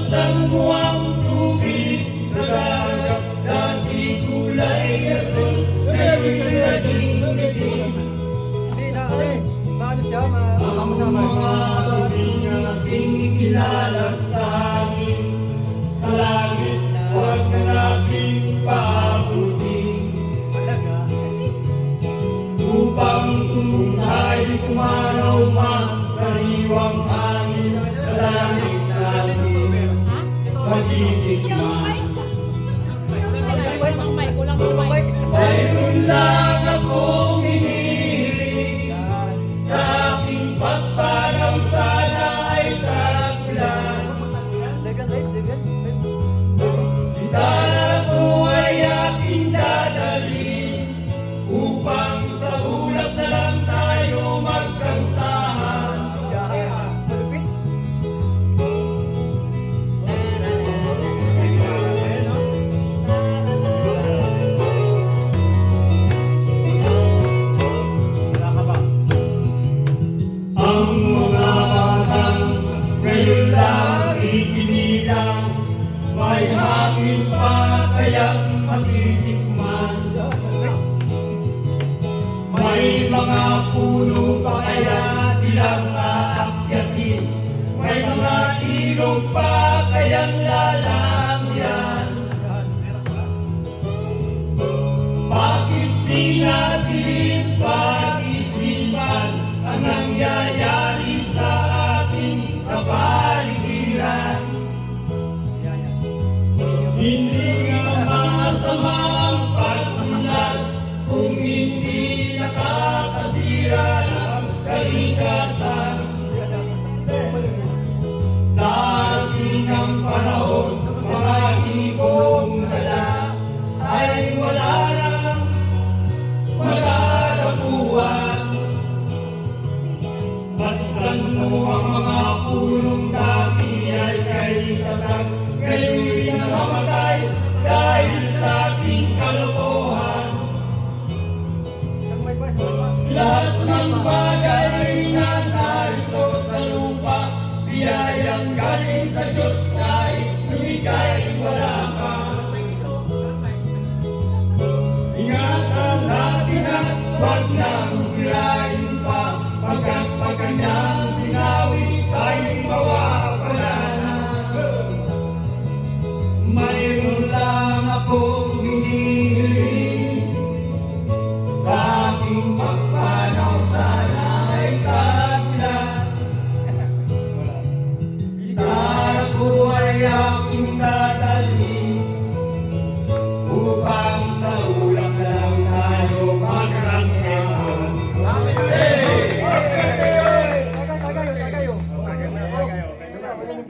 Masdan mo ang tubig sa dagat, dati kulay asul, ngayon naging itim. Ang mga ring ating ikilala sa hangin, sa langit, huwag na nating paabutin. Upang kung tayo kumaraw sariwang hangin, sa langit natin matitikman. Mayroon lang akong hinihiling, sa aking pagpanaw sana ay tagulan. Gitara ko ay aking dadalhin, upang sa ulap na lang tayo magkantahan. Ang mga batang ngayon lang isinilang, may hangin pa kayang matitikman. May mga puno pa kaya silang aakyatin, may mga ilog pa kayang lalanguyan. Bakit di natin pag-isipan ang nangyayari sa ating kapaligiran? Hindi nga masama ang pag-unlad kung hindi nakakasira ng kalikasan. Darating ang panahon, mga ibong dala ay wala nang magarapuan. Masdan mo ang mga punong dati ay kay tatag, ngayon'y namamatay dahil sa ating kalokohan. Lahat ng bagay na narito sa lupa, biyayang galing sa Diyos kahit lumikay wala pa. Ingatan natin at huwag nang sirain pa, pagkat pag kanyang